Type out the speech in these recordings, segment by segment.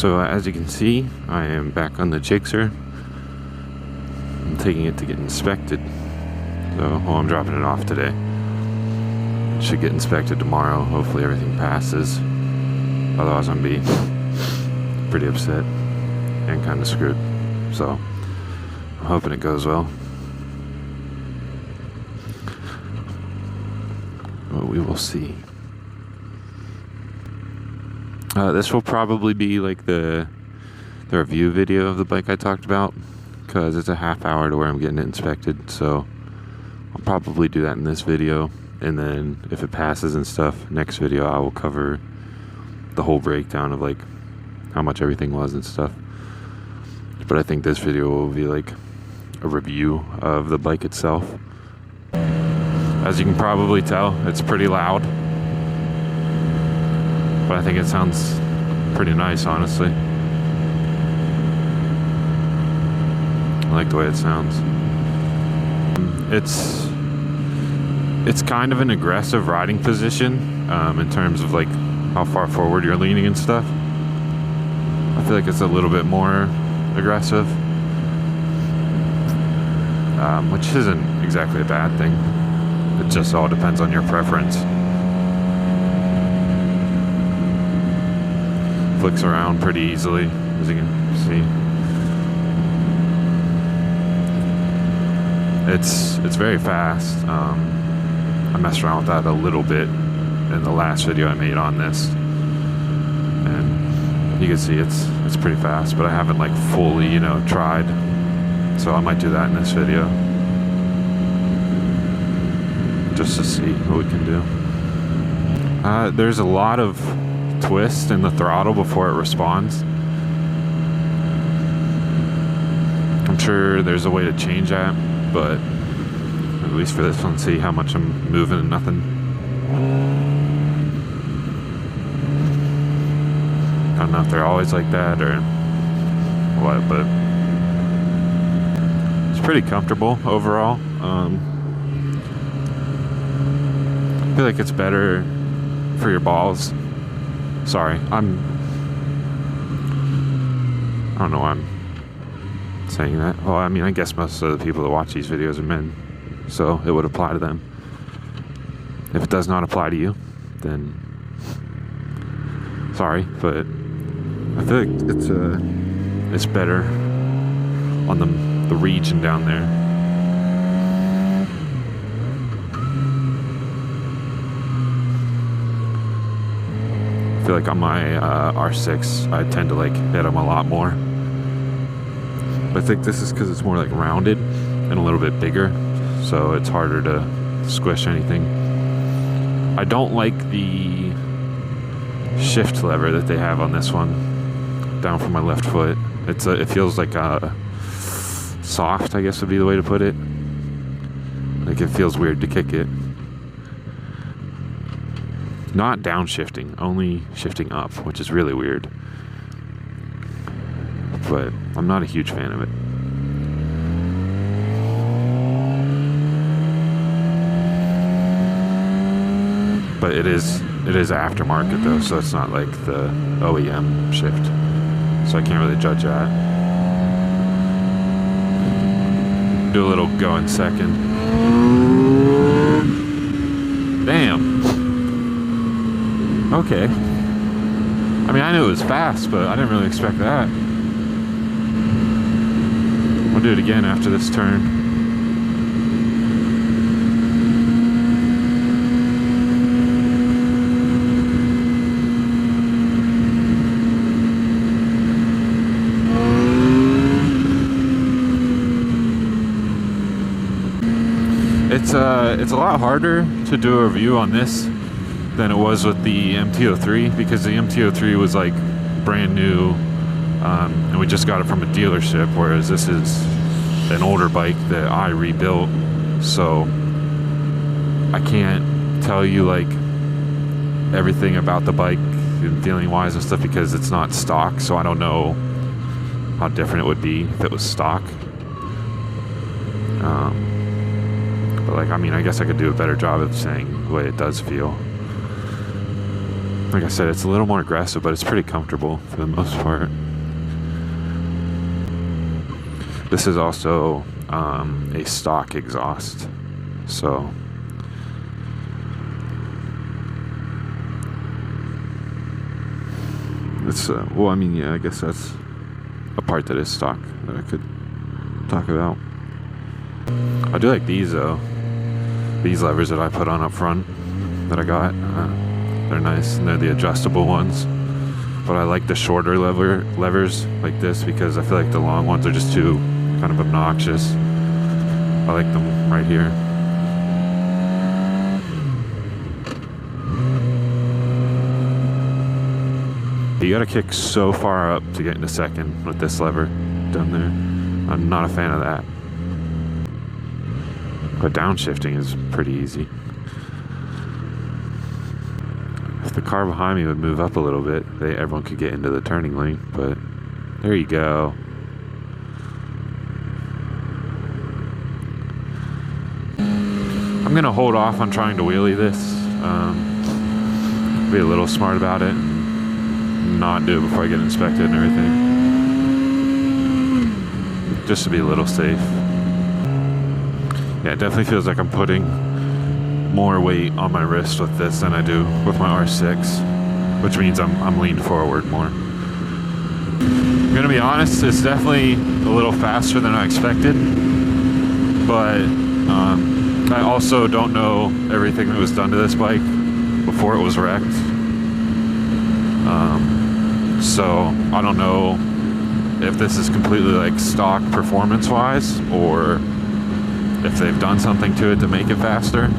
So as you can see, I am back on the GSXR. I'm taking it to get inspected. So, well, I'm dropping it off today. It should get inspected tomorrow. Hopefully everything passes. Otherwise I'm gonna be pretty upset and kind of screwed. So I'm hoping it goes well. But we will see. This will probably be like the review video of the bike I talked about, because it's a half hour to where I'm getting it inspected. So I'll probably do that in this video, and then if it passes and stuff, next video I will cover the whole breakdown of like how much everything was and stuff. But I think this video will be like a review of the bike itself. As you can probably tell, it's pretty loud, but I think it sounds pretty nice, honestly. I like the way it sounds. It's kind of an aggressive riding position in terms of like how far forward you're leaning and stuff. I feel like it's a little bit more aggressive, which isn't exactly a bad thing. It just all depends on your preference. Flicks around pretty easily, as you can see. It's very fast. I messed around with that a little bit in the last video I made on this, and you can see it's pretty fast, but I haven't like fully, tried. So I might do that in this video, just to see what we can do. There's a lot of twist in the throttle before it responds. I'm sure there's a way to change that, but at least for this one, see how much I'm moving and nothing. I don't know if they're always like that or what, but it's pretty comfortable overall. I feel like it's better for your balls. Sorry, I don't know why I'm saying that. Well, I mean, I guess most of the people that watch these videos are men, so it would apply to them. If it does not apply to you, then sorry, but I feel like it's better on the region down there. I feel like on my R6, I tend to like hit them a lot more. But I think this is because it's more like rounded and a little bit bigger, so it's harder to squish anything. I don't like the shift lever that they have on this one, down from my left foot. It feels like soft, I guess would be the way to put it. Like it feels weird to kick it. Not downshifting, only shifting up, which is really weird. But I'm not a huge fan of it. But it is aftermarket though, so it's not like the OEM shift. So I can't really judge that. Do a little go in second. Damn. Okay. I mean, I knew it was fast, but I didn't really expect that. I'll do it again after this turn. It's a lot harder to do a review on this than it was with the MT-03, because the MT-03 was like brand new, and we just got it from a dealership, whereas this is an older bike that I rebuilt. So I can't tell you like everything about the bike and feeling wise and stuff, because it's not stock, so I don't know how different it would be if it was stock. But like, I mean, I guess I could do a better job of saying the way it does feel. Like I said, it's a little more aggressive, but it's pretty comfortable for the most part. This is also a stock exhaust, so it's well, I mean, yeah, I guess that's a part that is stock that I could talk about. I do like these though. These levers that I put on up front that I got, they're nice, and they're the adjustable ones. But I like the shorter levers like this because I feel like the long ones are just too kind of obnoxious. I like them right here. You gotta kick so far up to get into second with this lever down there. I'm not a fan of that. But downshifting is pretty easy. If the car behind me would move up a little bit, everyone could get into the turning lane, but there you go. I'm gonna hold off on trying to wheelie this. Be a little smart about it. Not do it before I get inspected and everything. Just to be a little safe. Yeah, it definitely feels like I'm putting more weight on my wrist with this than I do with my R6, which means I'm leaned forward more. I'm gonna be honest, it's definitely a little faster than I expected, but I also don't know everything that was done to this bike before it was wrecked. So I don't know if this is completely like stock performance wise or if they've done something to it to make it faster.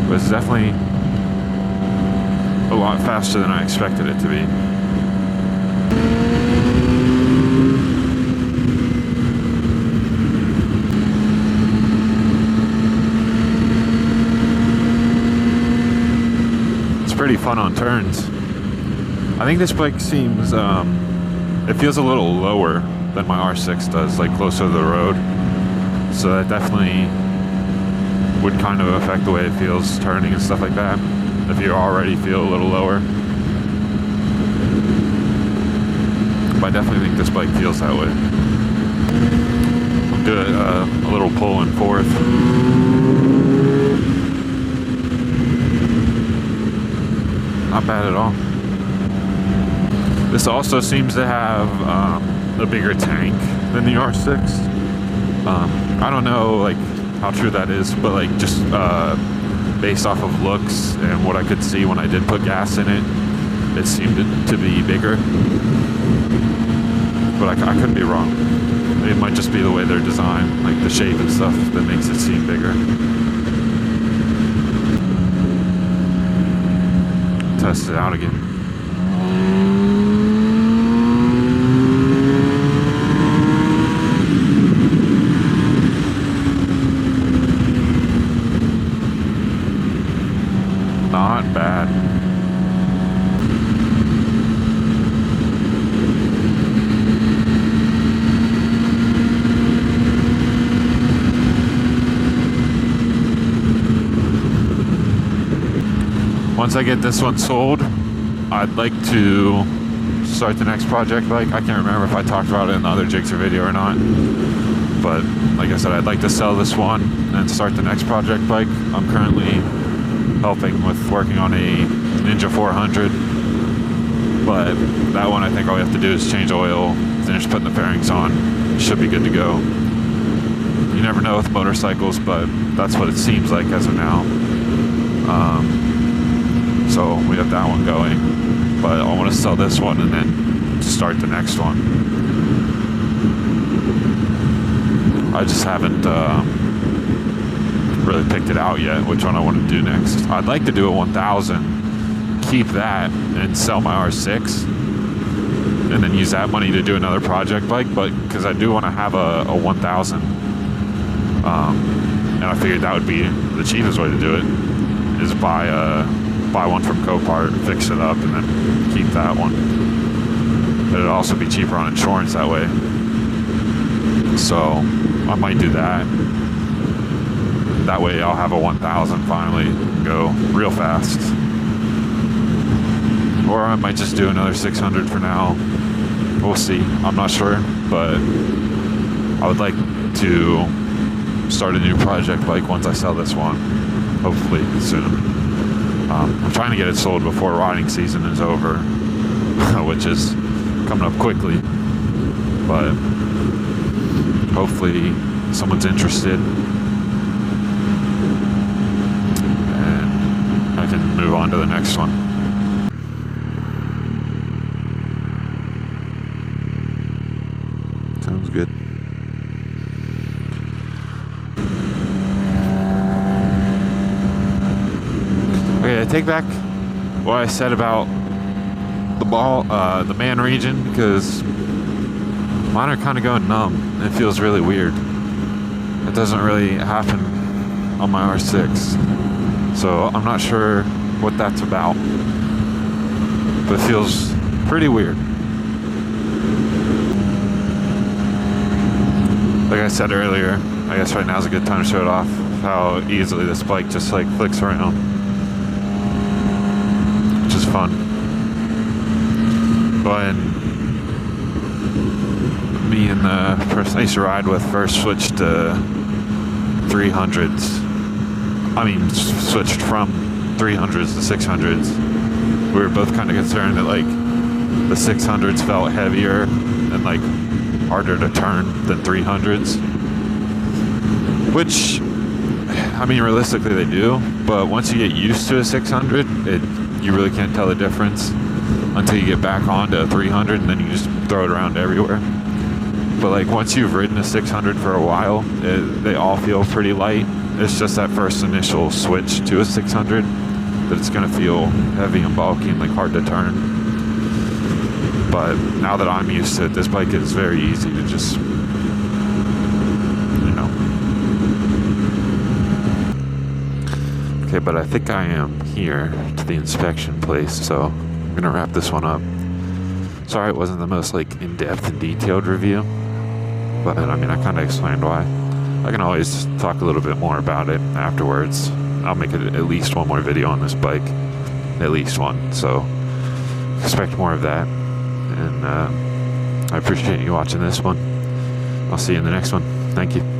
But it's definitely a lot faster than I expected it to be. It's pretty fun on turns. I think this bike seems, it feels a little lower than my R6 does, like closer to the road. So that definitely would kind of affect the way it feels turning and stuff like that, if you already feel a little lower. But I definitely think this bike feels that way. I'll do a little pull and forth. Not bad at all. This also seems to have a bigger tank than the R6. I don't know like how true that is, but like just based off of looks and what I could see when I did put gas in it, it seemed to be bigger. But I could be wrong. It might just be the way they're designed, like the shape and stuff, that makes it seem bigger. Test it out again. Not bad. Once I get this one sold, I'd like to start the next project bike. I can't remember if I talked about it in the other GSXR video or not, but like I said, I'd like to sell this one and start the next project bike. I'm currently helping with working on a Ninja 400, but that one I think all we have to do is change oil, finish putting the fairings on, should be good to go. You never know with motorcycles, but that's what it seems like as of now. So we have that one going, but I want to sell this one and then start the next one. I just haven't really picked it out yet, which one I want to do next. I'd like to do a 1000, keep that, and sell my R6, and then use that money to do another project bike, but because I do want to have a 1000, and I figured that would be the cheapest way to do it, is buy one from Copart, fix it up, and then keep that one. But it'd also be cheaper on insurance that way. So I might do that. That way I'll have a 1000 finally go real fast. or I might just do another 600 for now. We'll see. I'm not sure, but I would like to start a new project bike once I sell this one, hopefully soon. I'm trying to get it sold before riding season is over, which is coming up quickly, but hopefully someone's interested and I can move on to the next one. Sounds good. Okay, I take back what I said about the man region, because mine are kind of going numb. It feels really weird. It doesn't really happen on my R6, so I'm not sure what that's about, but it feels pretty weird. Like I said earlier, I guess right now is a good time to show it off, how easily this bike just like flicks around, which is fun. When me and the person I used to ride with first switched to 300s, switched from 300s to 600s, we were both kind of concerned that like the 600s felt heavier and like harder to turn than 300s, which realistically they do, but once you get used to a 600, you really can't tell the difference until you get back onto a 300, and then you just throw it around everywhere. But like once you've ridden a 600 for a while, they all feel pretty light. It's just that first initial switch to a 600 that it's gonna feel heavy and bulky and like hard to turn. But now that I'm used to it, this bike is very easy to just, Okay, but I think I am here to the inspection place, so I'm gonna wrap this one up. Sorry it wasn't the most like in-depth and detailed review, but I kind of explained why. I can always talk a little bit more about it afterwards. I'll make it at least one more video on this bike, at least one, so expect more of that. And I appreciate you watching this one. I'll see you in the next one. Thank you.